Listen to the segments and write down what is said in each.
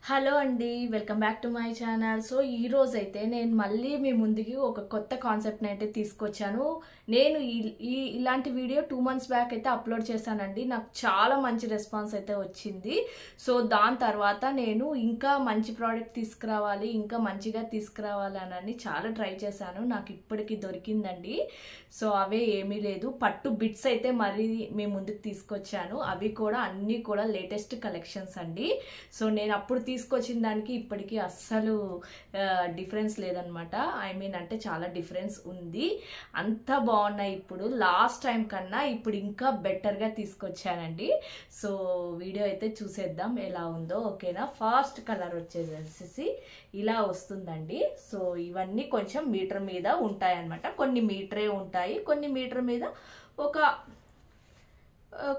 Hello అండి, welcome back to my channel. So ఈ రోజు అయితే నేను మళ్ళీ మీ ముందుకి ఒక కొత్త కాన్సెప్ట్ని అయితే తీసుకొచ్చాను. నేను ఇలాంటి వీడియో 2 months బ్యాక్ అయితే అప్లోడ్ చేశానండి. నాకు చాలా మంచి రెస్పాన్స్ అయితే వచ్చింది. సో దాని తర్వాత నేను ఇంకా మంచి ప్రోడక్ట్ తీసుకురావాలి, ఇంకా మంచిగా తీసుకురావాలి అని చాలా ట్రై చేశాను. నాకు ఇప్పటికి దొరికిందండి. సో అవే ఏమీ లేదు, పట్టు బిట్స్ అయితే మరీ మీ ముందుకు తీసుకొచ్చాను. అవి కూడా అన్నీ కూడా లేటెస్ట్ కలెక్షన్స్ అండి. సో నేను అప్పుడు తీసుకొచ్చిన దానికి ఇప్పటికీ అస్సలు డిఫరెన్స్ లేదనమాట. అంటే చాలా డిఫరెన్స్ ఉంది. అంత బాగున్నాయి. ఇప్పుడు లాస్ట్ టైం కన్నా ఇప్పుడు ఇంకా బెటర్గా తీసుకొచ్చానండి. సో వీడియో అయితే చూసేద్దాం ఎలా ఉందో. ఓకేనా? ఫస్ట్ కలర్ వచ్చేసేసి ఇలా వస్తుందండి. సో ఇవన్నీ కొంచెం మీటర్ మీద ఉంటాయి అన్నమాట. కొన్ని మీటరే ఉంటాయి, కొన్ని మీటర్ మీద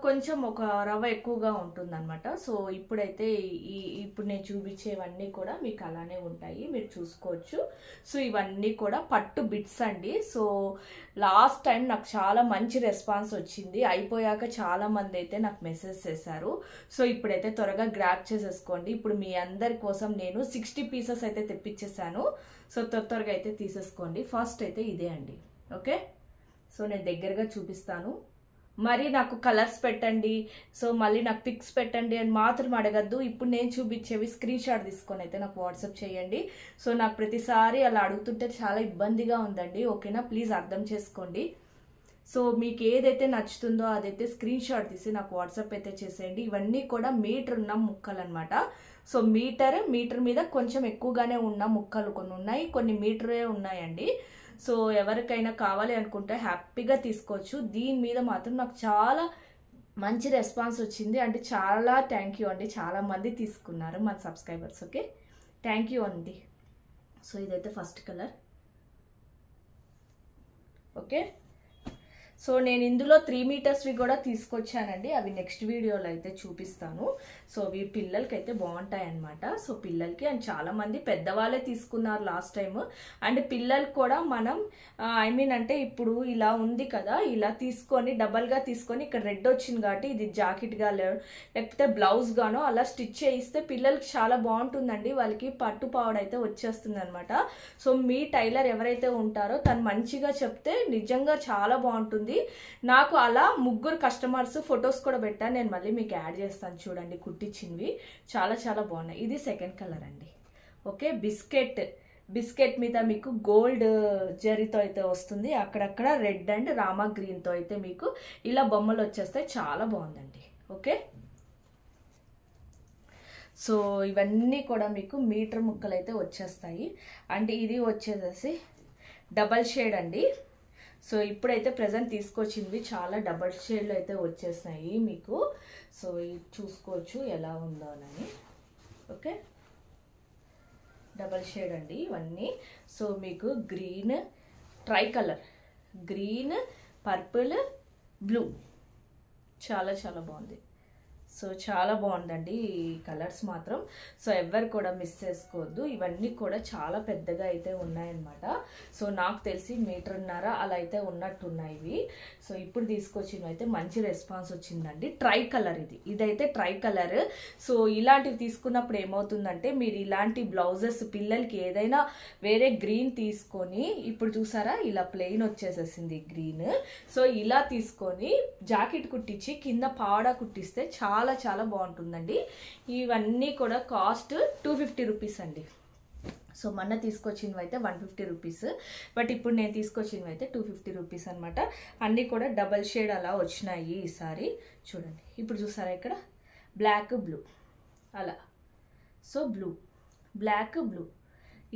కొంచెం ఒక రవ్వ ఎక్కువగా ఉంటుందన్నమాట. సో ఇప్పుడైతే ఇప్పుడు నేను చూపించేవన్నీ కూడా మీకు అలానే ఉంటాయి, మీరు చూసుకోవచ్చు. సో ఇవన్నీ కూడా పట్టు బిట్స్ అండి. సో లాస్ట్ టైం నాకు చాలా మంచి రెస్పాన్స్ వచ్చింది. అయిపోయాక చాలా మంది అయితే నాకు మెసేజ్ చేశారు. సో ఇప్పుడైతే త్వరగా గ్రాప్ చేసేసుకోండి. ఇప్పుడు మీ అందరి కోసం నేను 60 పీసెస్ అయితే తెప్పించేసాను. సో త్వరగా అయితే తీసేసుకోండి. ఫస్ట్ అయితే ఇదే అండి. ఓకే, సో నేను దగ్గరగా చూపిస్తాను. మరి నాకు కలర్స్ పెట్టండి, సో మళ్ళీ నాకు పిక్స్ పెట్టండి అని మాత్రం అడగద్దు. ఇప్పుడు నేను చూపించేవి స్క్రీన్ షాట్ తీసుకొని అయితే నాకు వాట్సాప్ చేయండి. సో నాకు ప్రతిసారి అలా అడుగుతుంటే చాలా ఇబ్బందిగా ఉందండి. ఓకేనా? ప్లీజ్ అర్థం చేసుకోండి. సో మీకు ఏదైతే నచ్చుతుందో అదైతే స్క్రీన్ షాట్ తీసి నాకు వాట్సాప్ అయితే చేసేయండి. ఇవన్నీ కూడా మీటర్ ఉన్న ముక్కలు అనమాట. సో మీటర్ మీద కొంచెం ఎక్కువగానే ఉన్న ముక్కలు కొన్ని ఉన్నాయి, కొన్ని మీటరే ఉన్నాయండి. సో ఎవరికైనా కావాలి అనుకుంటే హ్యాపీగా తీసుకోవచ్చు. దీని మీద మాత్రం నాకు చాలా మంచి రెస్పాన్స్ వచ్చింది. అంటే చాలా థ్యాంక్ యూ అండి. చాలా మంది తీసుకున్నారు మన సబ్స్క్రైబర్స్. ఓకే, థ్యాంక్ యూ అండి. సో ఇదైతే ఫస్ట్ కలర్. ఓకే, సో నేను ఇందులో 3 మీటర్స్వి కూడా తీసుకొచ్చానండి. అవి నెక్స్ట్ వీడియోలో అయితే చూపిస్తాను. సో అవి పిల్లలకి అయితే బాగుంటాయి అన్నమాట. సో పిల్లలకి అండ్ చాలా మంది పెద్దవాళ్ళే తీసుకున్నారు లాస్ట్ టైం. అండ్ పిల్లలకి కూడా మనం అంటే ఇప్పుడు ఇలా ఉంది కదా, ఇలా తీసుకొని డబల్గా తీసుకొని ఇక్కడ రెడ్ వచ్చింది కాబట్టి ఇది జాకెట్గా లేకపోతే బ్లౌజ్ గానో అలా స్టిచ్ చేయిస్తే పిల్లలకి చాలా బాగుంటుందండి. వాళ్ళకి పట్టు పావడ అయితే వచ్చేస్తుంది అనమాట. సో మీ టైలర్ ఎవరైతే ఉంటారో తను మంచిగా చెప్తే నిజంగా చాలా బాగుంటుంది. నాకు అలా 3 కస్టమర్స్ ఫొటోస్ కూడా పెట్టాను. నేను మళ్ళీ మీకు యాడ్ చేస్తాను చూడండి, కుట్టించినవి చాలా చాలా బాగున్నాయి. ఇది సెకండ్ కలర్ అండి. ఓకే, బిస్కెట్ మీద మీకు గోల్డ్ జరీతో అయితే వస్తుంది. అక్కడక్కడ రెడ్ అండ్ రామా గ్రీన్తో అయితే మీకు ఇలా బొమ్మలు వచ్చేస్తాయి. చాలా బాగుందండి. ఓకే, సో ఇవన్నీ కూడా మీకు మీటర్ ముక్కలు అయితే వచ్చేస్తాయి. అంటే ఇది వచ్చేసేసి డబల్ షేడ్ అండి. సో ఇప్పుడైతే ప్రజెంట్ తీసుకొచ్చింది చాలా డబల్ షేడ్లో అయితే వచ్చేసినాయి మీకు. సో ఇది చూసుకోవచ్చు ఎలా ఉందో అని. ఓకే, డబల్ షేడ్ అండి ఇవన్నీ. సో మీకు green, try colour, green, purple, blue చాలా చాలా బాగుంది. సో చాలా బాగుందండి ఈ కలర్స్ మాత్రం. సో ఎవరు కూడా మిస్ చేసుకోవద్దు. ఇవన్నీ కూడా చాలా పెద్దగా అయితే ఉన్నాయన్నమాట. సో నాకు తెలిసి 1.5 మీటర్ అలా అయితే ఉన్నట్టున్నాయి ఇవి. సో ఇప్పుడు తీసుకొచ్చినవి అయితే మంచి రెస్పాన్స్ వచ్చిందండి. ట్రై కలర్ ఇదైతే ట్రై కలర్. సో ఇలాంటివి తీసుకున్నప్పుడు ఏమవుతుందంటే మీరు ఇలాంటి బ్లౌజెస్ పిల్లలకి ఏదైనా వేరే గ్రీన్ తీసుకొని, ఇప్పుడు చూసారా ఇలా ప్లెయిన్ వచ్చేసేసింది గ్రీన్. సో ఇలా తీసుకొని జాకెట్ కుట్టించి కింద పావడా కుట్టిస్తే చాలా చాలా బాగుంటుందండి. ఇవన్నీ కూడా కాస్ట్ 250 రూపీస్ అండి. సో మొన్న తీసుకొచ్చినవి అయితే 150 రూపీస్, బట్ ఇప్పుడు నేను తీసుకొచ్చినవి అయితే 250 రూపీస్ అనమాట. అన్నీ కూడా డబల్ షేడ్ అలా వచ్చినాయి ఈసారి. చూడండి ఇప్పుడు చూసారా ఇక్కడ బ్లాక్ బ్లూ అలా. సో బ్లాక్ బ్లూ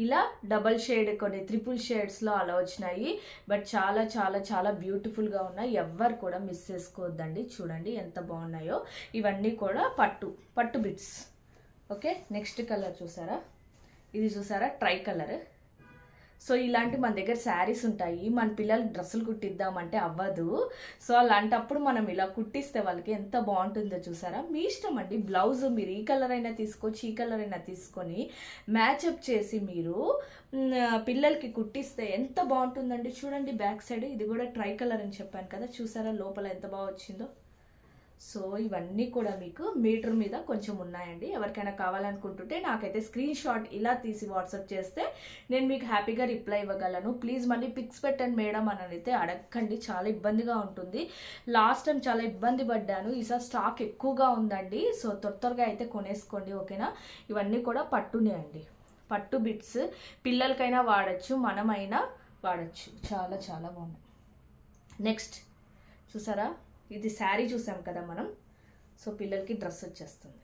ఇలా డబల్ షేడ్, కొన్ని 3 షేడ్స్లో అలా వచ్చినాయి. బట్ చాలా చాలా చాలా బ్యూటిఫుల్గా ఉన్నాయి. ఎవ్వరు కూడా మిస్ చేసుకోవద్దండి. చూడండి ఎంత బాగున్నాయో. ఇవన్నీ కూడా పట్టు బిట్స్. ఓకే, నెక్స్ట్ కలర్ చూసారా, ఇది చూసారా ట్రై కలర్. సో ఇలాంటి మన దగ్గర శారీస్ ఉంటాయి, మన పిల్లలకి డ్రెస్సులు కుట్టిద్దామంటే అవ్వదు. సో అలాంటప్పుడు మనం ఇలా కుట్టిస్తే వాళ్ళకి ఎంత బాగుంటుందో చూసారా. మీ ఇష్టం అండి. బ్లౌజ్ మీరు ఈ కలర్ అయినా తీసుకోవచ్చు, ఈ కలర్ అయినా తీసుకొని మ్యాచప్ చేసి మీరు పిల్లలకి కుట్టిస్తే ఎంత బాగుంటుందండి. చూడండి బ్యాక్ సైడ్ ఇది కూడా ట్రై కలర్ అని చెప్పాను కదా, చూసారా లోపల ఎంత బాగా వచ్చిందో. సో ఇవన్నీ కూడా మీకు మీటర్ మీద కొంచెం ఉన్నాయండి. ఎవరికైనా కావాలనుకుంటుంటే నాకైతే స్క్రీన్ షాట్ ఇలా తీసి వాట్సాప్ చేస్తే నేను మీకు హ్యాపీగా రిప్లై ఇవ్వగలను. ప్లీజ్ మళ్ళీ పిక్స్ పెట్టండి మేడం అని అయితే అడగండి, చాలా ఇబ్బందిగా ఉంటుంది. లాస్ట్ టైం చాలా ఇబ్బంది పడ్డాను, ఈసారి స్టాక్ ఎక్కువగా ఉందండి. సో త్వరగా అయితే కొనేసుకోండి, ఓకేనా. ఇవన్నీ కూడా పట్టునే అండి, పట్టు బిట్స్. పిల్లలకైనా వాడచ్చు, మనమైనా వాడచ్చు. చాలా చాలా బాగున్నాయి. నెక్స్ట్ చూసారా, ఇది శారీ చూసాం కదా మనం. సో పిల్లలకి డ్రెస్ వచ్చేస్తుంది.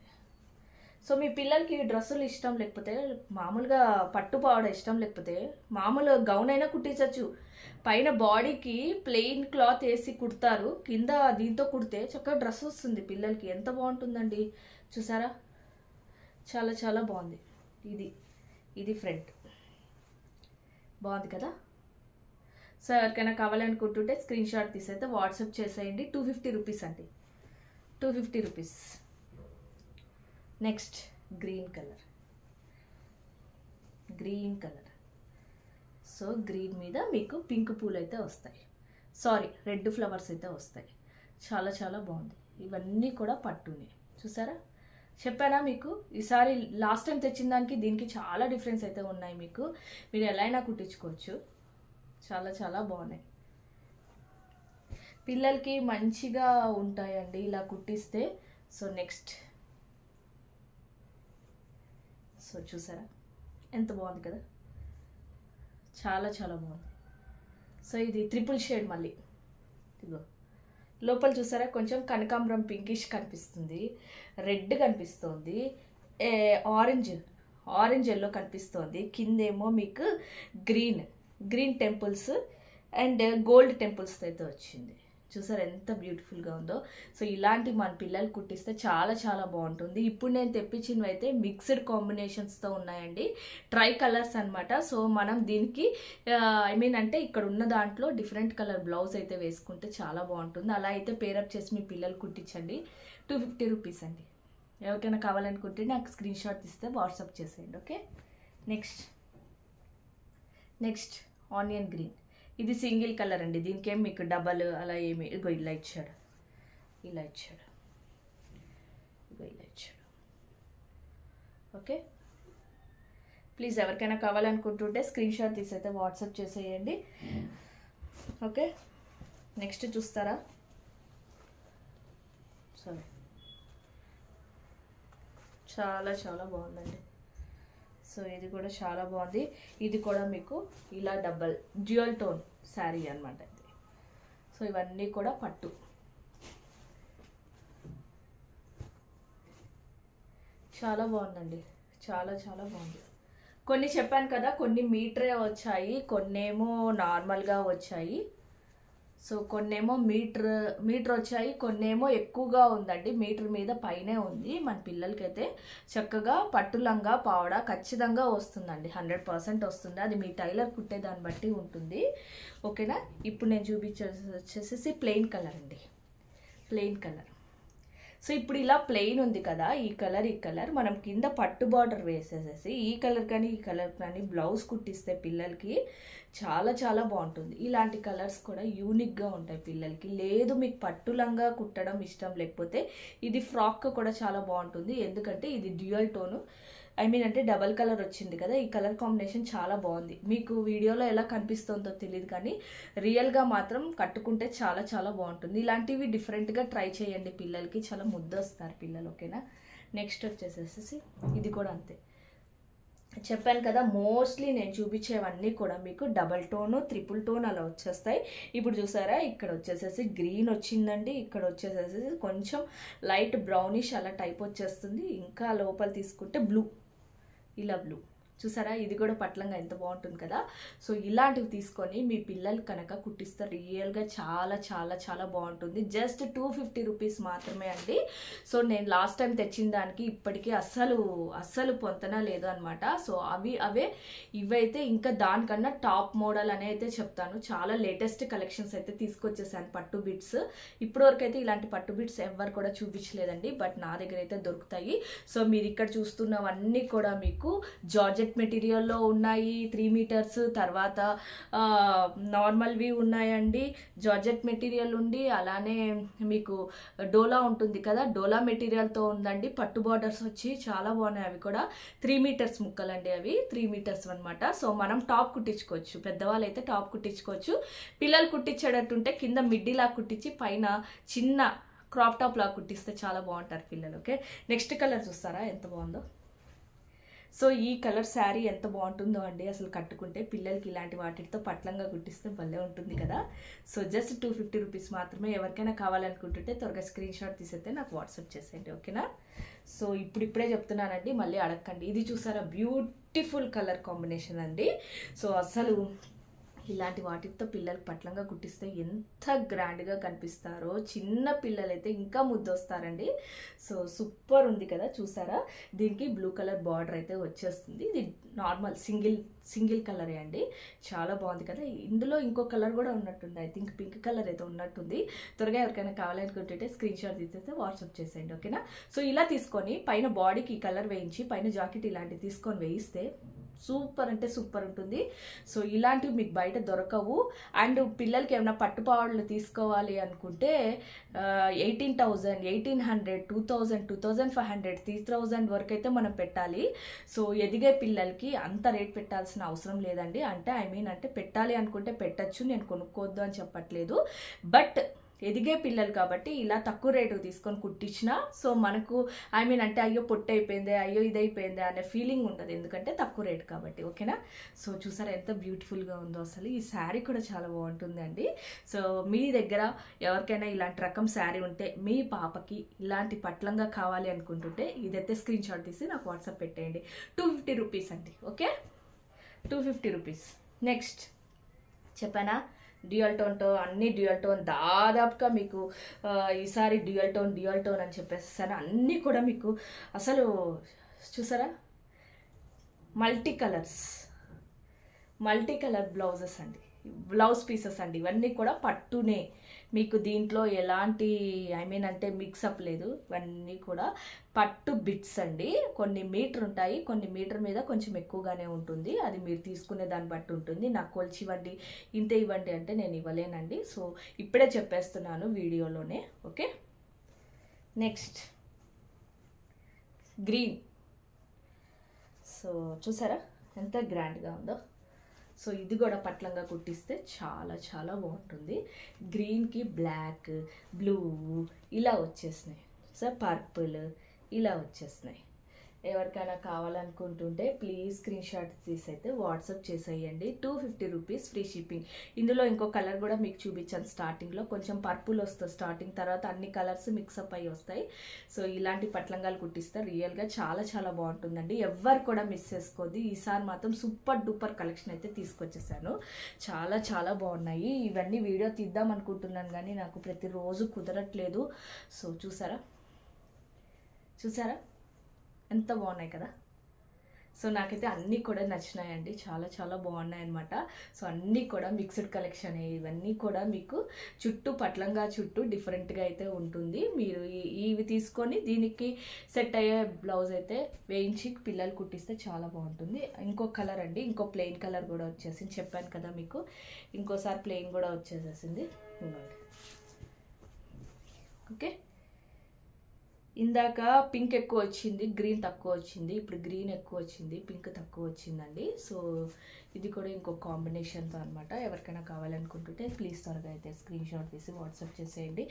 సో మీ పిల్లలకి డ్రెస్సులు ఇష్టం లేకపోతే, మామూలుగా పట్టు పావడ ఇష్టం లేకపోతే మామూలు గౌన్ అయినా కుట్టించవచ్చు. పైన బాడీకి ప్లెయిన్ క్లాత్ వేసి కుడతారు, కింద దీంతో కుడితే చక్కగా డ్రెస్ వస్తుంది పిల్లలకి. ఎంత బాగుంటుందండి చూసారా, చాలా చాలా బాగుంది. ఇది ఫ్రంట్ బాగుంది కదా. సో ఎవరికైనా కావాలనుకుంటుంటే స్క్రీన్ షాట్ తీసైతే వాట్సాప్ చేసేయండి. 250 రూపీస్ అండి, 250 rupees. Next green colour. So green మీద మీకు పింక్ పూలు అయితే వస్తాయి, సారీ రెడ్ ఫ్లవర్స్ అయితే వస్తాయి. చాలా చాలా బాగుంది. ఇవన్నీ కూడా పట్టునే చూసారా. చెప్పానా మీకు, ఈసారి లాస్ట్ టైం తెచ్చిన దానికి దీనికి చాలా డిఫరెన్స్ అయితే ఉన్నాయి. మీకు మీరు ఎలా అయినా కుట్టించుకోవచ్చు. చాలా చాలా బాగున్నాయి, పిల్లలకి మంచిగా ఉంటాయండి ఇలా కుట్టిస్తే. సో నెక్స్ట్, సో చూసారా ఎంత బాగుంది కదా, చాలా చాలా బాగుంది. సో ఇది ట్రిపుల్ షేడ్ మళ్ళీ. ఇదిగో లోపల చూసారా, కొంచెం కనకాంబరం పింకిష్ కనిపిస్తుంది, రెడ్ కనిపిస్తుంది, ఆరెంజ్ ఎల్లో కనిపిస్తుంది. కిందేమో మీకు green temples and gold temples అయితే వచ్చింది. చూసారు ఎంత బ్యూటిఫుల్గా ఉందో. సో ఇలాంటి మన పిల్లలు కుట్టిస్తే చాలా చాలా బాగుంటుంది. ఇప్పుడు నేను తెప్పించినవి అయితే మిక్స్డ్ కాంబినేషన్స్తో ఉన్నాయండి, ట్రై కలర్స్ అనమాట. సో మనం దీనికి అంటే ఇక్కడ ఉన్న దాంట్లో డిఫరెంట్ కలర్ బ్లౌజ్ అయితే వేసుకుంటే చాలా బాగుంటుంది. అలా అయితే పేరప్ చేసి మీ పిల్లలు కుట్టించండి. 250 రూపీస్ అండి. ఎవరికైనా కావాలనుకుంటే నాకు స్క్రీన్ షాట్ తీస్తే వాట్సాప్ చేసేయండి, ఓకే. Next onion green. ఇది సింగిల్ కలర్ అండి, దీనికి ఏం మీకు డబల్ అలా ఏమి. ఇగో ఇలా ఇచ్చాడు, ఓకే. ప్లీజ్ ఎవరికైనా కావాలనుకుంటుంటే స్క్రీన్ షాట్ తీసైతే వాట్సాప్ చేసేయండి, ఓకే. నెక్స్ట్ చూస్తారా, సరే చాలా చాలా బాగుందండి. సో ఇది కూడా చాలా బాగుంది. ఇది కూడా మీకు ఇలా డ్యూయల్ టోన్ శారీ అనమాట ఇది. సో ఇవన్నీ కూడా పట్టు. చాలా బాగుందండి, చాలా చాలా బాగుంది. కొన్ని చెప్పాను కదా, కొన్ని మీటరే వచ్చాయి, కొన్నేమో నార్మల్గా వచ్చాయి. సో కొన్నేమో మీటర్ వచ్చాయి, కొన్నేమో ఎక్కువగా ఉందండి, మీటర్ మీద పైనే ఉంది. మన పిల్లలకైతే చక్కగా పట్టు లంగా పావడా ఖచ్చితంగా వస్తుందండి, 100% వస్తుంది. అది మీ టైలర్ కుట్టే దాన్ని బట్టి ఉంటుంది, ఓకేనా. ఇప్పుడు నేను వచ్చేసేసి ప్లెయిన్ కలర్ అండి, ప్లెయిన్ కలర్. సో ఇప్పుడు ఇలా ప్లెయిన్ ఉంది కదా, ఈ కలర్ మనం కింద పట్టు బార్డర్ వేసేసేసి ఈ కలర్ కానీ బ్లౌజ్ కుట్టిస్తే పిల్లలకి చాలా చాలా బాగుంటుంది. ఇలాంటి కలర్స్ కూడా యూనిక్గా ఉంటాయి పిల్లలకి. లేదు మీకు పట్టు లంగా కుట్టడం ఇష్టం లేకపోతే ఇది ఫ్రాక్ కూడా చాలా బాగుంటుంది, ఎందుకంటే ఇది డ్యూయల్ టోను, అంటే డబల్ కలర్ వచ్చింది కదా. ఈ కలర్ కాంబినేషన్ చాలా బాగుంది. మీకు వీడియోలో ఎలా కనిపిస్తుందో తెలియదు, కానీ రియల్గా మాత్రం కట్టుకుంటే చాలా చాలా బాగుంటుంది. ఇలాంటివి డిఫరెంట్గా ట్రై చేయండి, పిల్లలకి చాలా ముద్దొస్తారు పిల్లలు, ఓకేనా. నెక్స్ట్ వచ్చేసేసి ఇది కూడా అంతే. చెప్పాను కదా, మోస్ట్లీ నేను చూపించేవన్నీ కూడా మీకు డబల్ టోను, ట్రిపుల్ టోన్ అలా వచ్చేస్తాయి. ఇప్పుడు చూసారా, ఇక్కడ వచ్చేసేసి గ్రీన్ వచ్చిందండి, ఇక్కడ వచ్చేసేసి కొంచెం లైట్ బ్రౌనిష్ అలా టైప్ వచ్చేస్తుంది. ఇంకా లోపల తీసుకుంటే ఇలా బ్లూ చూసారా, ఇది కూడా పట్లంగా ఎంత బాగుంటుంది కదా. సో ఇలాంటివి తీసుకొని మీ పిల్లలు కనుక కుట్టిస్తే రియల్గా చాలా చాలా చాలా బాగుంటుంది. జస్ట్ 250 రూపీస్ మాత్రమే అండి. సో నేను లాస్ట్ టైం తెచ్చిన దానికి ఇప్పటికీ అస్సలు పొంతన లేదు అనమాట. సో ఇవైతే ఇంకా దానికన్నా టాప్ మోడల్ అని అయితే చెప్తాను. చాలా లేటెస్ట్ కలెక్షన్స్ అయితే తీసుకొచ్చేసాను పట్టు బిట్స్. ఇప్పటివరకు అయితే ఇలాంటి పట్టు బిట్స్ ఎవరు కూడా చూపించలేదండి, బట్ నా దగ్గర అయితే దొరుకుతాయి. సో మీరు ఇక్కడ చూస్తున్నవన్నీ కూడా మీకు జార్జెట్ జార్జెట్ మెటీరియల్లో ఉన్నాయి 3 మీటర్స్, తర్వాత నార్మల్వి ఉన్నాయండి. జార్జెట్ మెటీరియల్ ఉండి అలానే మీకు డోలా ఉంటుంది కదా, డోలా మెటీరియల్తో ఉందండి. పట్టు బార్డర్స్ వచ్చి చాలా బాగున్నాయి. అవి కూడా 3 మీటర్స్ ముక్కలండి, అవి 3 మీటర్స్ అనమాట. సో మనం టాప్ కుట్టించుకోవచ్చు, పెద్దవాళ్ళు అయితే టాప్ కుట్టించుకోవచ్చు. పిల్లలు కుట్టించేటట్టుంటే కింద మిడ్డీలా కుట్టించి పైన చిన్న క్రాప్ టాప్ లా కుట్టిస్తే చాలా బాగుంటారు పిల్లలు. ఓకే, నెక్స్ట్ కలర్ చూస్తారా ఎంత బాగుందో. సో ఈ కలర్ శారీ ఎంత బాగుంటుందో అండి, అసలు కట్టుకుంటే పిల్లలకి ఇలాంటి వాటితో పట్లంగా కుట్టిస్తే భలే ఉంటుంది కదా. సో జస్ట్ 250 రూపీస్ మాత్రమే. ఎవరికైనా కావాలనుకుంటుంటే త్వరగా స్క్రీన్ షాట్ తీసైతే నాకు వాట్సాప్ చేసేయండి, ఓకేనా. సో ఇప్పుడిప్పుడే చెప్తున్నానండి, మళ్ళీ అడగండి. ఇది చూసారా, బ్యూటిఫుల్ కలర్ కాంబినేషన్ అండి. సో అసలు ఇలాంటి వాటితో పిల్లలు పట్లంగా కుట్టిస్తే ఎంత గ్రాండ్గా కనిపిస్తారో, చిన్న పిల్లలైతే ఇంకా ముద్దొస్తారండి. సో సూపర్ ఉంది కదా, చూసారా. దీనికి బ్లూ కలర్ బార్డర్ అయితే వచ్చేస్తుంది. ఇది నార్మల్ సింగిల్ కలరే అండి, చాలా బాగుంది కదా. ఇందులో ఇంకో కలర్ కూడా ఉన్నట్టుంది, ఐ థింక్ పింక్ కలర్ అయితే ఉన్నట్టుంది. త్వరగా ఎవరికైనా కావాలనుకుంటుంటే స్క్రీన్ షాట్ తీసేస్తే వాట్సాప్ చేసేయండి, ఓకేనా. సో ఇలా తీసుకొని పైన బాడీకి ఈ కలర్ వేయించి పైన జాకెట్ ఇలాంటివి తీసుకొని వేయిస్తే సూపర్ అంటే సూపర్ ఉంటుంది. సో ఇలాంటివి మీకు బయట దొరకవు. అండ్ పిల్లలకి ఏమైనా పట్టుపావాళ్ళు తీసుకోవాలి అనుకుంటే 18,000, 1,800, 2,000, 2,500, 3,000 వరకు అయితే మనం పెట్టాలి. సో ఎదిగే పిల్లలకి అంత రేట్ పెట్టాల్సిన అవసరం లేదండి. అంటే అంటే పెట్టాలి అనుకుంటే పెట్టచ్చు, నేను కొనుక్కోవద్దు అని చెప్పట్లేదు. బట్ ఎదిగే పిల్లలు కాబట్టి ఇలా తక్కువ రేటు తీసుకొని కుట్టించినా సో మనకు అంటే అయ్యో పొట్టు అయిపోయింది, అయ్యో ఇదైపోయింది అనే ఫీలింగ్ ఉండదు, ఎందుకంటే తక్కువ రేటు కాబట్టి, ఓకేనా. సో చూసారా ఎంత బ్యూటిఫుల్గా ఉందో అసలు. ఈ శారీ కూడా చాలా బాగుంటుంది అండి. సో మీ దగ్గర ఎవరికైనా ఇలాంటి రకం శారీ ఉంటే, మీ పాపకి ఇలాంటి పట్లంగా కావాలి అనుకుంటుంటే ఇదైతే స్క్రీన్ షాట్ తీసి నాకు వాట్సాప్ పెట్టేయండి. 250 రూపీస్ అండి, ఓకే, 250 రూపీస్. నెక్స్ట్ చెప్పానా, డ్యూయల్ టోన్తో అన్ని డ్యూయల్ టోన్ దాదాపుగా మీకు ఈసారి డ్యూయల్ టోన్ అని చెప్పేస్తాను. అన్నీ కూడా మీకు అసలు చూసారా, మల్టీ కలర్ బ్లౌజెస్ అండి, బ్లౌజ్ పీసెస్ అండి. ఇవన్నీ కూడా పట్టునే, మీకు దీంట్లో ఎలాంటి అంటే మిక్సప్ లేదు. ఇవన్నీ కూడా పట్టు బిట్స్ అండి. కొన్ని మీటర్ ఉంటాయి, కొన్ని మీటర్ మీద కొంచెం ఎక్కువగానే ఉంటుంది. అది మీరు తీసుకునే దాన్ని బట్టి ఉంటుంది. నాకు కొలిచి ఇవ్వండి, ఇంతే ఇవ్వండి అంటే నేను ఇవ్వలేనండి. సో ఇప్పుడే చెప్పేస్తున్నాను వీడియోలోనే, ఓకే. Next green. సో చూసారా ఎంత గ్రాండ్గా ఉందో. సో ఇది కూడా పట్లంగా కుట్టిస్తే చాలా చాలా బాగుంటుంది. గ్రీన్కి బ్లాక్, బ్లూ ఇలా వచ్చేసినాయి. సో పర్పుల్ ఇలా వచ్చేసినాయి. ఎవరికైనా కావాలనుకుంటుంటే ప్లీజ్ స్క్రీన్ షాట్ తీసి అయితే వాట్సాప్ చేసేయండి. 250 రూపీస్ ఫ్రీ షిప్పింగ్. ఇందులో ఇంకో కలర్ కూడా మీకు చూపించాను స్టార్టింగ్లో, కొంచెం పర్పుల్ వస్తుంది స్టార్టింగ్, తర్వాత అన్ని కలర్స్ మిక్సప్ అయ్యి వస్తాయి. సో ఇలాంటి పట్లంగాలు కుట్టిస్తే రియల్గా చాలా చాలా బాగుంటుందండి. ఎవ్వరు కూడా మిస్ చేసుకోద్ది. ఈసారి మాత్రం సూపర్ డూపర్ కలెక్షన్ అయితే తీసుకొచ్చేసాను, చాలా చాలా బాగున్నాయి. ఇవన్నీ వీడియో తీద్దాం అనుకుంటున్నాను కానీ నాకు ప్రతిరోజు కుదరట్లేదు. సో చూసారా ఎంత బాగున్నాయి కదా. సో నాకైతే అన్నీ కూడా నచ్చినాయండి, చాలా చాలా బాగున్నాయి అనమాట. సో అన్నీ కూడా మిక్స్డ్ కలెక్షన్. ఇవన్నీ కూడా మీకు చుట్టూ పట్లంగా చుట్టూ డిఫరెంట్గా అయితే ఉంటుంది. మీరు ఇవి తీసుకొని దీనికి సెట్ అయ్యే బ్లౌజ్ అయితే వేయించి పిల్లలు కుట్టిస్తే చాలా బాగుంటుంది. ఇంకో కలర్ అండి, ఇంకో ప్లెయిన్ కలర్ కూడా వచ్చేసింది, చెప్పాను కదా మీకు. ఇంకోసారి ప్లెయిన్ కూడా వచ్చేసేసింది, ఓకే. ఇందాక పింక్ ఎక్కువ వచ్చింది, గ్రీన్ తక్కువ వచ్చింది. ఇప్పుడు గ్రీన్ ఎక్కువ వచ్చింది, పింక్ తక్కువ వచ్చిందండి. సో ఇది కూడా ఇంకో కాంబినేషన్తో అనమాట. ఎవరికైనా కావాలనుకుంటుంటే ప్లీజ్ త్వరగా అయితే స్క్రీన్ షాట్ తీసి వాట్సాప్ చేసేయండి.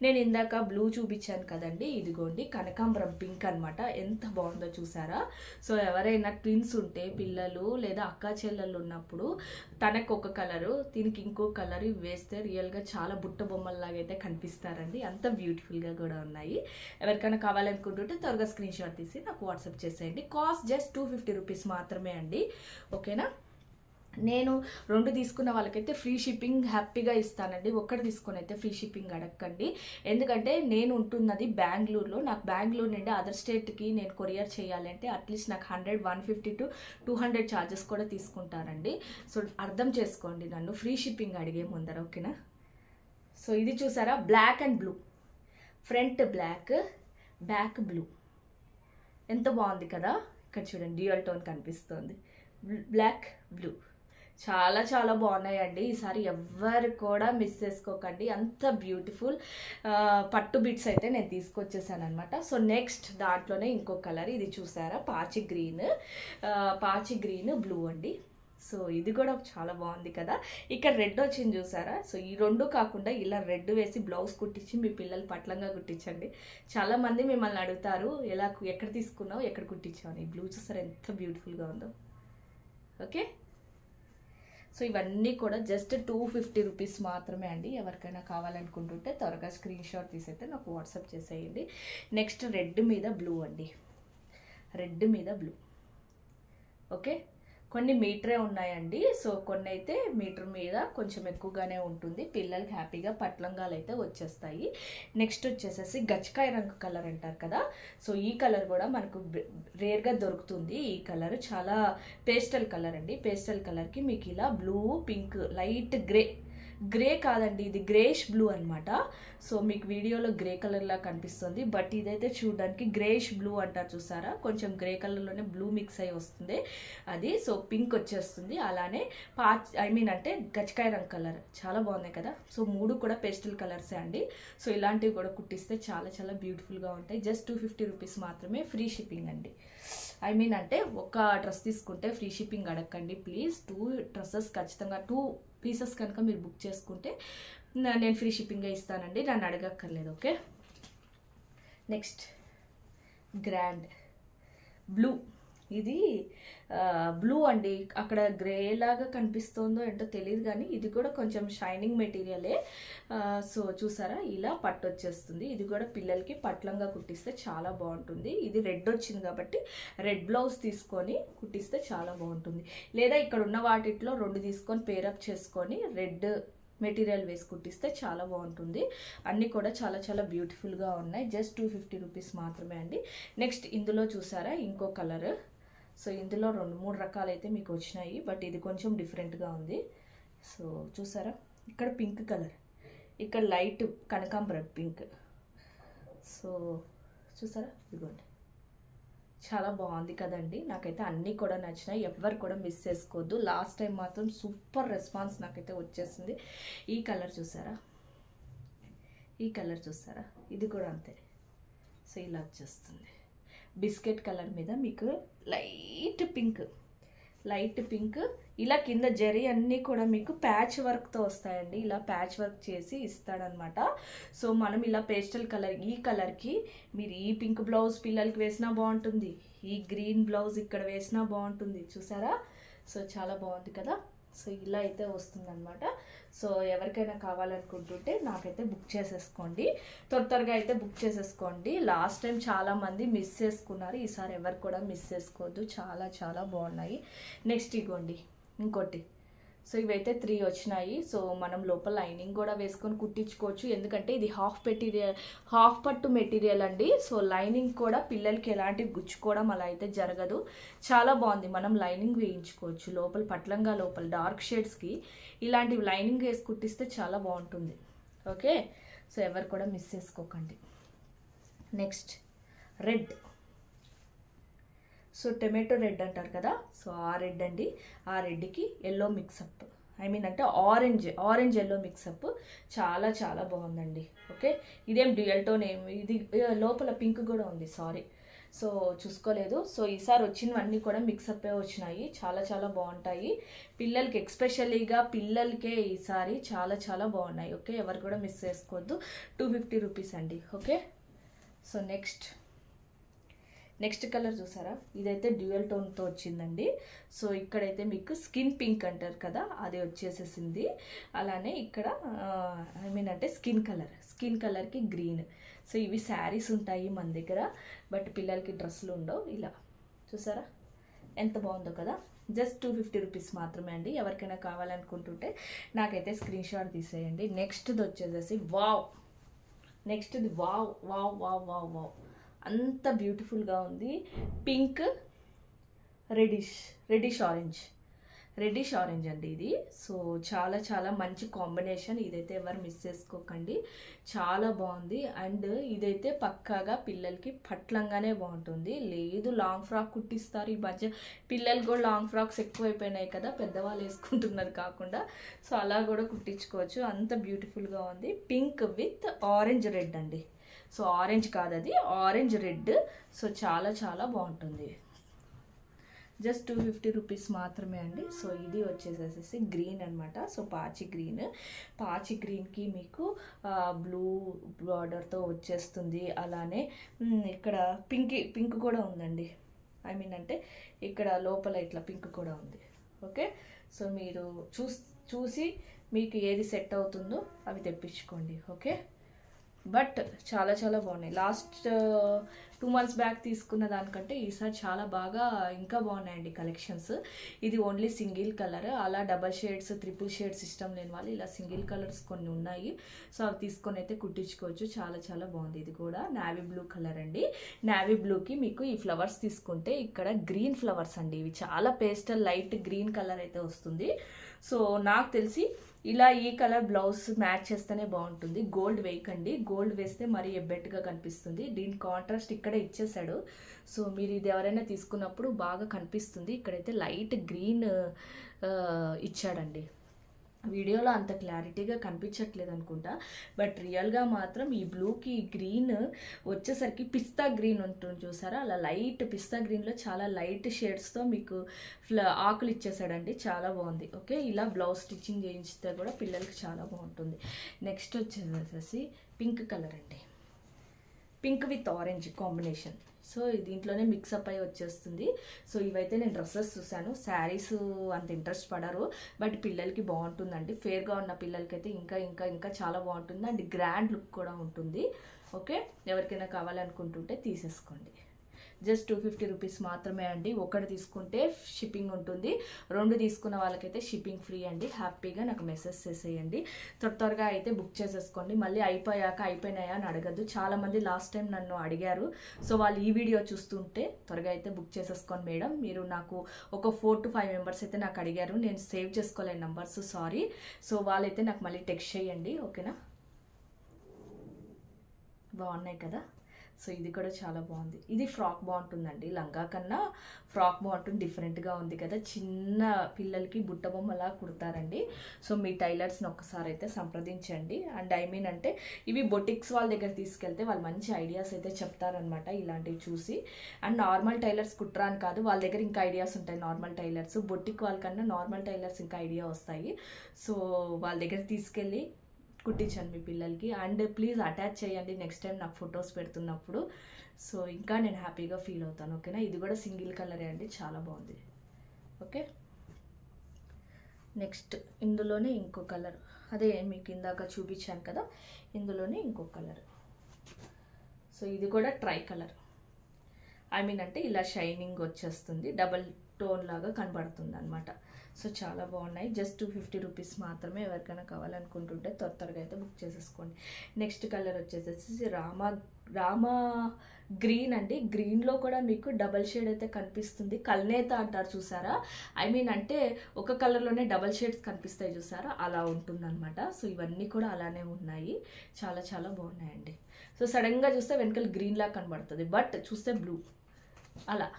నేను ఇందాక బ్లూ చూపించాను కదండి, ఇదిగోండి కనకాంబరం పింక్ అనమాట. ఎంత బాగుందో చూసారా. సో ఎవరైనా ట్విన్స్ ఉంటే పిల్లలు లేదా అక్కా చెల్లెళ్ళు ఉన్నప్పుడు తనకు ఒక కలరు దీనికి ఇంకో కలర్ వేస్తే రియల్గా చాలా బుట్ట బొమ్మల్లాగా అయితే కనిపిస్తారండి. అంత బ్యూటిఫుల్గా కూడా ఉన్నాయి. ఎవరికైనా కావాలనుకుంటుంటే త్వరగా స్క్రీన్ షాట్ తీసి నాకు వాట్సాప్ చేసేయండి. కాస్ట్ జస్ట్ 250 రూపీస్ మాత్రమే అండి, ఓకేనా. నేను 2 తీసుకున్న వాళ్ళకైతే ఫ్రీ షిప్పింగ్ హ్యాపీగా ఇస్తానండి. ఒక్కటి తీసుకొని అయితే ఫ్రీ షిప్పింగ్ అడగండి. ఎందుకంటే నేను ఉంటున్నది బెంగళూరులో. నాకు బెంగళూరు నుండి అదర్ స్టేట్కి నేను కొరియర్ చేయాలంటే అట్లీస్ట్ నాకు 100, 150 to 200 ఛార్జెస్ కూడా తీసుకుంటారండి. సో అర్థం చేసుకోండి నన్ను ఫ్రీ షిప్పింగ్ అడిగే ముందర, ఓకేనా. సో ఇది చూసారా, black and blue, front black back blue, ఎంత బాగుంది కదా. ఇక్కడ చూడండి డ్యూయల్ టోన్ కనిపిస్తుంది, బ్లాక్ బ్లూ. చాలా చాలా బాగున్నాయండి. ఈసారి ఎవ్వరు కూడా మిస్ చేసుకోకండి, అంత బ్యూటిఫుల్ పట్టు బిట్స్ అయితే నేను తీసుకొచ్చేసాను అనమాట. సో నెక్స్ట్ దాంట్లోనే ఇంకో కలర్, ఇది చూసారా పాచి గ్రీన్ బ్లూ అండి. సో ఇది కూడా చాలా బాగుంది కదా. ఇక్కడ రెడ్ వచ్చింది చూసారా. సో ఈ రెండు కాకుండా ఇలా రెడ్ వేసి బ్లౌజ్ కుట్టించి మీ పిల్లలు పట్లంగా కుట్టించండి. చాలామంది మిమ్మల్ని అడుగుతారు ఎక్కడ తీసుకున్నావు, ఎక్కడ కుట్టించావు అని. ఈ బ్లూ చూసారా ఎంత బ్యూటిఫుల్గా ఉందో. ఓకే, సో ఇవన్నీ కూడా జస్ట్ 250 రూపీస్ మాత్రమే అండి. ఎవరికైనా కావాలనుకుంటుంటే త్వరగా స్క్రీన్ షాట్ తీసైతే నాకు వాట్సాప్ చేసేయండి. నెక్స్ట్ రెడ్ మీద బ్లూ అండి, రెడ్ మీద బ్లూ. ఓకే, కొన్ని మీటరే ఉన్నాయండి. సో కొన్ని అయితే మీటర్ మీద కొంచెం ఎక్కువగానే ఉంటుంది. పిల్లలకి హ్యాపీగా పట్లంగాలు అయితే వచ్చేస్తాయి. నెక్స్ట్ వచ్చేసేసి గచ్చకాయ రంగు కలర్ అంటారు కదా. సో ఈ కలర్ కూడా మనకు రేర్గా దొరుకుతుంది. ఈ కలర్ చాలా పేస్టల్ కలర్ అండి. పేస్టల్ కలర్కి మీకు ఇలా బ్లూ, పింక్, లైట్ గ్రే కాదండి, ఇది గ్రేష్ బ్లూ అనమాట. సో మీకు వీడియోలో గ్రే కలర్లా కనిపిస్తుంది, బట్ ఇదైతే చూడడానికి గ్రేష్ బ్లూ అంటారు చూసారా. కొంచెం గ్రే కలర్లోనే బ్లూ మిక్స్ అయి వస్తుంది అది. సో పింక్ వచ్చేస్తుంది. అలానే అంటే గచ్చకాయ రంగు కలర్ చాలా బాగున్నాయి కదా. సో మూడు కూడా పేస్టల్ కలర్సే అండి. సో ఇలాంటివి కూడా కుట్టిస్తే చాలా చాలా బ్యూటిఫుల్గా ఉంటాయి. జస్ట్ 250 రూపీస్ మాత్రమే, ఫ్రీ షిప్పింగ్ అండి. అంటే ఒక డ్రెస్ తీసుకుంటే ఫ్రీ షిప్పింగ్ అడగండి ప్లీజ్. 2 డ్రెస్సెస్ ఖచ్చితంగా 2 పీసెస్ కనుక మీరు బుక్ చేసుకుంటే నేను ఫ్రీ షిప్పింగ్గా ఇస్తానండి, నన్ను అడగక్కర్లేదు. Okay, next grand blue. ఇది బ్లూ అండి. అక్కడ గ్రే లాగా కనిపిస్తుందో ఏంటో తెలియదు కానీ ఇది కూడా కొంచెం షైనింగ్ మెటీరియలే. సో చూసారా ఇలా పట్టు వచ్చేస్తుంది. ఇది కూడా పిల్లలకి పట్లంగా కుట్టిస్తే చాలా బాగుంటుంది. ఇది రెడ్ వచ్చింది కాబట్టి రెడ్ బ్లౌజ్ తీసుకొని కుట్టిస్తే చాలా బాగుంటుంది. లేదా ఇక్కడ ఉన్న వాటిలో 2 తీసుకొని పేరప్ చేసుకొని రెడ్ మెటీరియల్ వేసి కుట్టిస్తే చాలా బాగుంటుంది. అన్నీ కూడా చాలా చాలా బ్యూటిఫుల్గా ఉన్నాయి. జస్ట్ 250 రూపీస్ మాత్రమే అండి. నెక్స్ట్ ఇందులో చూసారా ఇంకో కలర్. సో ఇందులో 2-3 రకాలు అయితే మీకు వచ్చినాయి, బట్ ఇది కొంచెం డిఫరెంట్గా ఉంది. సో చూసారా ఇక్కడ పింక్ కలర్, ఇక్కడ లైట్ కనకాంబరం పింక్. సో చూసారా ఇదిగోండి, చాలా బాగుంది కదండి. నాకైతే అన్నీ కూడా నచ్చినాయి, ఎవ్వరు కూడా మిస్ చేసుకోవద్దు. లాస్ట్ టైం మాత్రం సూపర్ రెస్పాన్స్ నాకైతే వచ్చేసింది. ఈ కలర్ చూసారా, ఈ కలర్ చూసారా, ఇది కూడా అంతే. సో ఇలా వచ్చేస్తుంది. బిస్కెట్ కలర్ మీద మీకు లైట్ పింక్ ఇలా కింద జరీ అన్నీ కూడా మీకు ప్యాచ్ వర్క్తో వస్తాయండి. ఇలా ప్యాచ్ వర్క్ చేసి ఇస్తాడనమాట. సో మనం ఇలా పేస్టల్ కలర్, ఈ కలర్కి మీరు ఈ పింక్ బ్లౌజ్ పిల్లలకి వేసినా బాగుంటుంది, ఈ గ్రీన్ బ్లౌజ్ ఇక్కడ వేసినా బాగుంటుంది. చూసారా, సో చాలా బాగుంది కదా. సో ఇలా అయితే వస్తుందన్నమాట. సో ఎవరికైనా కావాలనుకుంటుంటే నాకైతే బుక్ చేసేసుకోండి, త్వరగా అయితే బుక్ చేసేసుకోండి. లాస్ట్ టైం చాలామంది మిస్ చేసుకున్నారు, ఈసారి ఎవరు కూడా మిస్ చేసుకోవద్దు. చాలా చాలా బాగున్నాయి. నెక్స్ట్ ఇగోండి ఇంకోటి. సో ఇవైతే 3 వచ్చినాయి. సో మనం లోపల లైనింగ్ కూడా వేసుకొని కుట్టించుకోవచ్చు, ఎందుకంటే ఇది హాఫ్ పట్టు మెటీరియల్ అండి. సో లైనింగ్ కూడా పిల్లలకి ఎలాంటి గుచ్చుకోవడం అలా అయితే జరగదు. చాలా బాగుంది. మనం లైనింగ్ వేయించుకోవచ్చు లోపల, పట్లంగా లోపల డార్క్ షేడ్స్కి ఇలాంటివి లైనింగ్ వేసి కుట్టిస్తే చాలా బాగుంటుంది. ఓకే, సో ఎవరు కూడా మిస్ చేసుకోకండి. Next red. So tomato red అంటారు కదా. సో ఆ రెడ్ అండి. ఆ రెడ్కి ఎల్లో మిక్సప్, అంటే ఆరెంజ్ ఎల్లో మిక్సప్ చాలా చాలా బాగుందండి. ఓకే, ఇదేం డ్యూయల్ టోన్ ఇది లోపల పింక్ కూడా ఉంది, సారీ. సో చూసుకోలేదు. సో ఈసారి వచ్చినవన్నీ కూడా మిక్సప్పే వచ్చినాయి. చాలా చాలా బాగుంటాయి పిల్లలకి, ఎక్స్పెషల్లీగా పిల్లలకే ఈసారి చాలా చాలా బాగున్నాయి. ఓకే, ఎవరు కూడా మిస్ చేసుకోవద్దు. 250 రూపీస్ అండి. ఓకే, సో నెక్స్ట్ కలర్ చూసారా, ఇదైతే డ్యూయల్ టోన్తో వచ్చిందండి. సో ఇక్కడైతే మీకు స్కిన్ పింక్ అంటారు కదా, అది వచ్చేసేసింది. అలానే ఇక్కడ అంటే స్కిన్ కలర్కి గ్రీన్. సో ఇవి శారీస్ ఉంటాయి మన దగ్గర, బట్ పిల్లలకి డ్రెస్సులు ఉండవు. ఇలా చూసారా ఎంత బాగుందో కదా. జస్ట్ 250 రూపీస్ మాత్రమే అండి. ఎవరికైనా కావాలనుకుంటుంటే నాకైతే స్క్రీన్ షాట్ తీసేయండి. నెక్స్ట్ది వచ్చేసేసి వావ్. నెక్స్ట్ది వావ్ అంత బ్యూటిఫుల్గా ఉంది. Pink reddish orange. Reddish orange అండి ఇది. సో చాలా చాలా మంచి కాంబినేషన్, ఇదైతే ఎవరు మిస్ చేసుకోకండి, చాలా బాగుంది. అండ్ ఇదైతే పక్కాగా పిల్లలకి పట్లంగానే బాగుంటుంది. లేదు లాంగ్ ఫ్రాక్ కుట్టిస్తారు ఈ మధ్య, పిల్లలు కూడా లాంగ్ ఫ్రాక్స్ ఎక్కువైపోయినాయి కదా, పెద్దవాళ్ళు వేసుకుంటున్నారు కాకుండా, సో అలా కూడా కుట్టించుకోవచ్చు, అంత బ్యూటిఫుల్గా ఉంది. పింక్ విత్ ఆరెంజ్ రెడ్ అండి, సో ఆరెంజ్ కాదు అది ఆరెంజ్ రెడ్, సో చాలా చాలా బాగుంటుంది. జస్ట్ 250 రూపీస్ మాత్రమే అండి. సో ఇది వచ్చేసేసి గ్రీన్ అనమాట, సో పాచి గ్రీన్కి మీకు బ్లూ బార్డర్తో వచ్చేస్తుంది. అలానే ఇక్కడ పింక్ కూడా ఉందండి, ఐ మీన్ అంటే ఇక్కడ లోపల ఇట్లా పింక్ కూడా ఉంది. ఓకే, సో మీరు చూసి మీకు ఏది సెట్ అవుతుందో అవి తెప్పించుకోండి. ఓకే, బట్ చాలా చాలా బాగున్నాయి. లాస్ట్ 2 months బ్యాక్ తీసుకున్న దానికంటే ఈసారి చాలా బాగా ఇంకా బాగున్నాయండి కలెక్షన్స్. ఇది ఓన్లీ సింగిల్ కలర్, అలా డబల్ షేడ్స్ ట్రిపుల్ షేడ్స్ ఇష్టం లేని వాళ్ళు ఇలా సింగిల్ కలర్స్ కొన్ని ఉన్నాయి, సో అవి తీసుకొని అయితే కుట్టించుకోవచ్చు. చాలా చాలా బాగుంది. ఇది కూడా నావీ బ్లూ కలర్ అండి. నావీ బ్లూకి మీకు ఈ ఫ్లవర్స్ తీసుకుంటే ఇక్కడ గ్రీన్ ఫ్లవర్స్ అండి, ఇవి చాలా పేస్టల్ లైట్ గ్రీన్ కలర్ అయితే వస్తుంది. సో నాకు తెలిసి ఇలా ఈ కలర్ బ్లౌజ్ మ్యాచ్ చేస్తేనే బాగుంటుంది. గోల్డ్ వేయకండి, గోల్డ్ వేస్తే మరీ ఎబ్బెట్టుగా కనిపిస్తుంది. దీని కాంట్రాస్ట్ ఇక్కడే ఇచ్చేసాడు, సో మీరు ఇది ఎవరైనా తీసుకున్నప్పుడు బాగా కనిపిస్తుంది. ఇక్కడైతే లైట్ గ్రీన్ ఇచ్చాడండి. వీడియోలో అంత క్లారిటీగా కనిపించట్లేదు అనుకుంటా, బట్ రియల్గా మాత్రం ఈ బ్లూకి గ్రీన్ వచ్చేసరికి పిస్తా గ్రీన్ ఉంటుంది చూసారా, అలా లైట్ పిస్తా గ్రీన్లో చాలా లైట్ షేడ్స్తో మీకు ఆకులు ఇచ్చేసాడండి, చాలా బాగుంది. ఓకే, ఇలా బ్లౌజ్ స్టిచ్చింగ్ చేయించితే కూడా పిల్లలకి చాలా బాగుంటుంది. నెక్స్ట్ వచ్చేసి పింక్ కలర్ అండి, pink with orange combination. So దీంట్లోనే మిక్సప్ అయి వచ్చేస్తుంది. సో ఇవైతే నేను డ్రెస్సెస్ చూశాను, శారీస్ అంత ఇంట్రెస్ట్ పడరు, బట్ పిల్లలకి బాగుంటుందండి. ఫేర్గా ఉన్న పిల్లలకి అయితే ఇంకా ఇంకా ఇంకా చాలా బాగుంటుంది అండ్ గ్రాండ్ లుక్ కూడా ఉంటుంది. ఓకే, ఎవరికైనా కావాలనుకుంటుంటే తీసేసుకోండి. జస్ట్ 250 రూపీస్ మాత్రమే అండి. ఒకటి తీసుకుంటే షిప్పింగ్ ఉంటుంది, 2 తీసుకున్న వాళ్ళకైతే షిప్పింగ్ ఫ్రీ అండి. హ్యాపీగా నాకు మెసేజ్ చేసేయండి, త్వరగా అయితే బుక్ చేసేసుకోండి. మళ్ళీ అయిపోయినాయా అని అడగద్దు, చాలామంది లాస్ట్ టైం నన్ను అడిగారు. సో వాళ్ళు ఈ వీడియో చూస్తుంటే త్వరగా అయితే బుక్ చేసేసుకోండి మేడం. మీరు నాకు ఒక 4 to 5 మెంబర్స్ అయితే నాకు అడిగారు, నేను సేవ్ చేసుకోలేని నంబర్స్, సారీ. సో వాళ్ళైతే నాకు మళ్ళీ టెక్స్ట్ చేయండి, ఓకేనా. బాగున్నాయి కదా. సో ఇది కూడా చాలా బాగుంది. ఇది ఫ్రాక్ బాగుంటుందండి, లంగా కన్నా ఫ్రాక్ బాగుంటుంది, డిఫరెంట్గా ఉంది కదా. చిన్న పిల్లలకి బుట్ట బొమ్మలా కుడతారండి. సో మీ టైలర్స్ని ఒక్కసారి అయితే సంప్రదించండి. అండ్ ఐ మీన్ అంటే ఇవి బొటిక్స్ వాళ్ళ దగ్గర తీసుకెళ్తే వాళ్ళు మంచి ఐడియాస్ అయితే చెప్తారనమాట ఇలాంటివి చూసి. అండ్ నార్మల్ టైలర్స్ కుట్రా అని కాదు, వాళ్ళ దగ్గర ఇంకా ఐడియాస్ ఉంటాయి. నార్మల్ టైలర్స్ బొటిక్ వాళ్ళకన్నా నార్మల్ టైలర్స్ ఇంకా ఐడియా వస్తాయి. సో వాళ్ళ దగ్గర తీసుకెళ్ళి కుట్టించండి మీ పిల్లలకి. అండ్ ప్లీజ్ అటాచ్ చేయండి నెక్స్ట్ టైం నాకు ఫొటోస్ పెడుతున్నప్పుడు, సో ఇంకా నేను హ్యాపీగా ఫీల్ అవుతాను, ఓకేనా. ఇది కూడా సింగిల్ కలరే అండి, చాలా బాగుంది. ఓకే, నెక్స్ట్ ఇందులోనే ఇంకో కలర్, అదే మీకు ఇందాక చూపించాను కదా, ఇందులోనే ఇంకో కలర్. సో ఇది కూడా ట్రై కలర్, ఐ మీన్ అంటే ఇలా షైనింగ్ వచ్చేస్తుంది, డబల్ టోన్ లాగా కనబడుతుంది అనమాట. సో చాలా బాగున్నాయి. జస్ట్ 250 రూపీస్ మాత్రమే. ఎవరికైనా కావాలనుకుంటుంటే త్వరగా అయితే బుక్ చేసేసుకోండి. నెక్స్ట్ కలర్ వచ్చేసేసి రామా గ్రీన్ అండి. గ్రీన్లో కూడా మీకు డబల్ షేడ్ అయితే కనిపిస్తుంది, కల్నేత అంటారు చూసారా, ఐ మీన్ అంటే ఒక కలర్లోనే డబల్ షేడ్స్ కనిపిస్తాయి చూసారా, అలా ఉంటుందన్నమాట. సో ఇవన్నీ కూడా అలానే ఉన్నాయి, చాలా చాలా బాగున్నాయండి. సో సడన్గా చూస్తే వెనకాల గ్రీన్ లాగా కనబడుతుంది, బట్ చూస్తే బ్లూ అలా.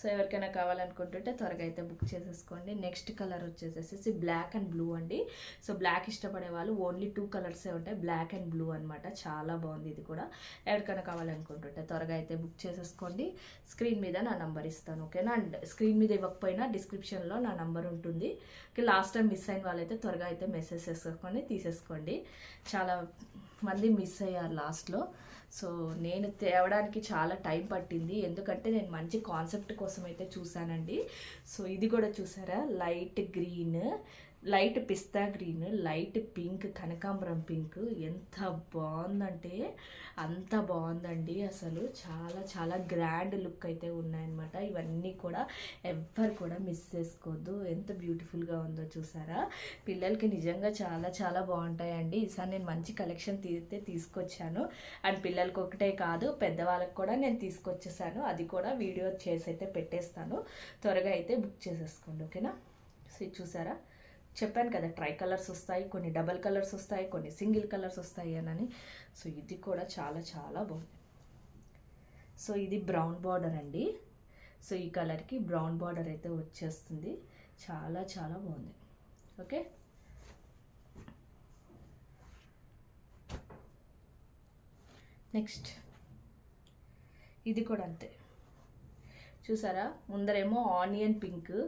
సో ఎవరికైనా కావాలనుకుంటుంటే త్వరగా అయితే బుక్ చేసేసుకోండి. నెక్స్ట్ కలర్ వచ్చేసేసి బ్లాక్ అండ్ బ్లూ అండి. సో బ్లాక్ ఇష్టపడే వాళ్ళు ఓన్లీ 2 కలర్సే ఉంటాయి, బ్లాక్ అండ్ బ్లూ అనమాట. చాలా బాగుంది ఇది కూడా. ఎవరికైనా కావాలనుకుంటుంటే త్వరగా అయితే బుక్ చేసేసుకోండి. స్క్రీన్ మీద నా నంబర్ ఇస్తాను, ఓకేనా. అండ్ స్క్రీన్ మీద ఇవ్వకపోయినా డిస్క్రిప్షన్లో నా నంబర్ ఉంటుంది. లాస్ట్ టైం మిస్ అయిన వాళ్ళైతే త్వరగా అయితే మెసేజ్ చేసుకొని తీసేసుకోండి. చాలా మంది మిస్ అయ్యారు లాస్ట్లో. సో నేను తేవడానికి చాలా టైం పట్టింది, ఎందుకంటే నేను మంచి కాన్సెప్ట్ కోసం అయితే చూసానండి. సో ఇది కూడా చూసారా, లైట్ గ్రీన్, లైట్ పిస్తా గ్రీన్, లైట్ పింక్, కనకాంబరం పింక్, ఎంత బాగుందంటే అంత బాగుందండి. అసలు చాలా చాలా గ్రాండ్ లుక్ అయితే ఉన్నాయన్నమాట. ఇవన్నీ కూడా ఎవ్వరు కూడా మిస్ చేసుకోవద్దు, ఎంత బ్యూటిఫుల్గా ఉందో చూసారా. పిల్లలకి నిజంగా చాలా చాలా బాగుంటాయండి. ఈసారి నేను మంచి కలెక్షన్ తీసుకొచ్చాను. అండ్ పిల్లలకి ఒకటే కాదు, పెద్దవాళ్ళకి కూడా నేను తీసుకొచ్చేసాను. అది కూడా వీడియో చేసి అయితే పెట్టేస్తాను, త్వరగా అయితే బుక్ చేసేసుకోండి, ఓకేనా. సో ఇది చూసారా, చెప్పాను కదా ట్రై కలర్స్ వస్తాయి, కొన్ని డబల్ కలర్స్ వస్తాయి, కొన్ని సింగిల్ కలర్స్ వస్తాయి అని. సో ఇది కూడా చాలా చాలా బాగుంది. సో ఇది బ్రౌన్ బార్డర్ అండి. సో ఈ కలర్కి బ్రౌన్ బార్డర్ అయితే వచ్చేస్తుంది, చాలా చాలా బాగుంది. ఓకే, నెక్స్ట్ ఇది కూడా అంతే. చూసారా, ముందరేమో ఆనియన్ పింక్,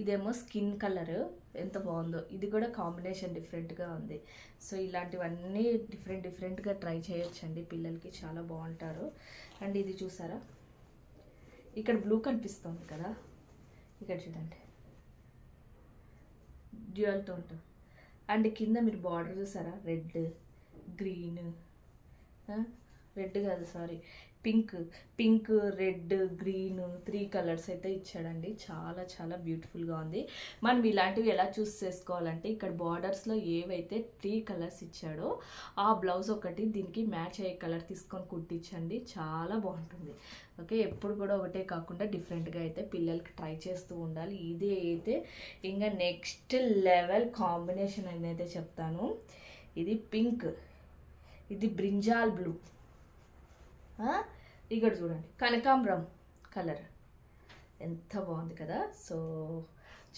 ఇదేమో స్కిన్ కలర్, ఎంత బాగుందో. ఇది కూడా కాంబినేషన్ డిఫరెంట్గా ఉంది. సో ఇలాంటివన్నీ డిఫరెంట్గా ట్రై చేయొచ్చండి, పిల్లలకి చాలా బాగుంటారు. అండ్ ఇది చూసారా, ఇక్కడ బ్లూ కనిపిస్తుంది కదా, ఇక్కడ చూడండి డ్యూయల్ టోన్. అండ్ కింద మీరు బార్డర్ చూసారా, రెడ్ గ్రీన్, రెడ్ కాదు sorry pink red green 3 colours అయితే ఇచ్చాడండి. చాలా చాలా బ్యూటిఫుల్గా ఉంది. మనం ఇలాంటివి ఎలా చూస్ చేసుకోవాలంటే, ఇక్కడ బార్డర్స్లో ఏవైతే 3 కలర్స్ ఇచ్చాడో ఆ బ్లౌజ్ ఒకటి దీనికి మ్యాచ్ అయ్యే కలర్ తీసుకొని కుట్టించండి, చాలా బాగుంటుంది. ఓకే, ఎప్పుడు కూడా ఒకటే కాకుండా డిఫరెంట్గా అయితే పిల్లలకి ట్రై చేస్తూ ఉండాలి. ఇది అయితే ఇంకా నెక్స్ట్ లెవెల్ కాంబినేషన్ అని అయితే చెప్తాను. ఇది పింక్, ఇది బ్రింజాల్ బ్లూ, ఇక్కడ చూడండి కనకాంబరం కలర్, ఎంత బాగుంది కదా. సో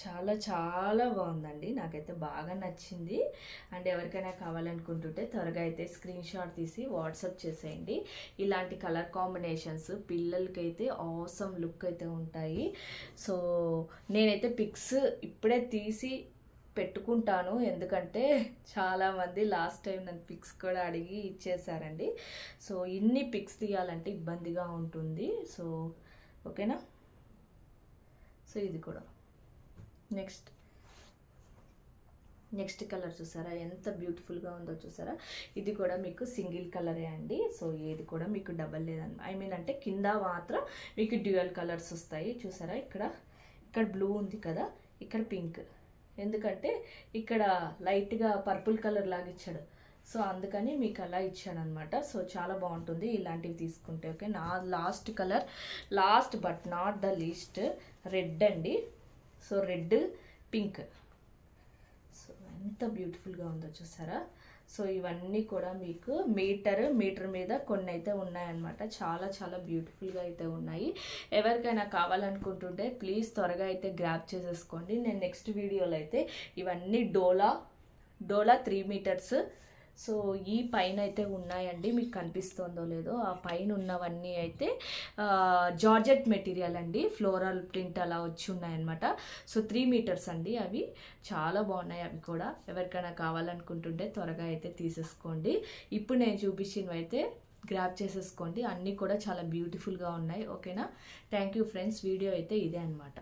చాలా చాలా బాగుందండి, నాకైతే బాగా నచ్చింది. అండ్ ఎవరికైనా కావాలనుకుంటుంటే త్వరగా అయితే స్క్రీన్ షాట్ తీసి వాట్సాప్ చేసేయండి. ఇలాంటి కలర్ కాంబినేషన్స్ పిల్లలకైతే ఆసమ్ లుక్ అయితే ఉంటాయి. సో నేనైతే పిక్స్ ఇప్పుడే తీసి పెట్టుకుంటాను, ఎందుకంటే చాలామంది లాస్ట్ టైం నన్ను పిక్స్ కూడా అడిగి ఇచ్చేసారండి. సో ఇన్ని పిక్స్ తీయాలంటే ఇబ్బందిగా ఉంటుంది. సో ఓకేనా. సో ఇది కూడా నెక్స్ట్ కలర్ చూసారా, ఎంత బ్యూటిఫుల్గా ఉందో చూసారా. ఇది కూడా మీకు సింగిల్ కలరే అండి. సో ఏది కూడా మీకు డబల్ లేదన్న, ఐ మీన్ అంటే కింద మాత్రం మీకు డ్యూయల్ కలర్స్ వస్తాయి. చూసారా, ఇక్కడ బ్లూ ఉంది కదా, ఇక్కడ పింక్, ఎందుకంటే ఇక్కడ లైట్గా పర్పుల్ కలర్ లాగా ఇచ్చాడు. సో అందుకని మీకు అలా ఇచ్చాడు అనమాట. సో చాలా బాగుంటుంది ఇలాంటివి తీసుకుంటే. ఓకే, నా last colour, last but not the least, red అండి. సో రెడ్ పింక్, సో ఎంత బ్యూటిఫుల్గా ఉందో చూసారా. సో ఇవన్నీ కూడా మీకు మీటర్ మీద కొన్ని అయితే ఉన్నాయన్నమాట. చాలా చాలా బ్యూటిఫుల్గా అయితే ఉన్నాయి. ఎవరికైనా కావాలనుకుంటుంటే ప్లీజ్ త్వరగా అయితే గ్రాప్ చేసేసుకోండి. నేను నెక్స్ట్ వీడియోలో అయితే ఇవన్నీ డోలా 3 మీటర్స్. సో ఈ పైన అయితే ఉన్నాయండి, మీకు కనిపిస్తుందో లేదో, ఆ పైన ఉన్నవన్నీ అయితే జార్జెట్ మెటీరియల్ అండి, ఫ్లోరల్ ప్రింట్ అలా వచ్చి ఉన్నాయన్నమాట. సో 3 మీటర్స్ అండి, అవి చాలా బాగున్నాయి. అవి కూడా ఎవరికైనా కావాలనుకుంటుంటే త్వరగా అయితే తీసేసుకోండి. ఇప్పుడు నేను చూపించినవి అయితే గ్రాప్ చేసేసుకోండి, అన్నీ కూడా చాలా బ్యూటిఫుల్గా ఉన్నాయి. ఓకేనా, థ్యాంక్ యూ ఫ్రెండ్స్, వీడియో అయితే ఇదే అనమాట.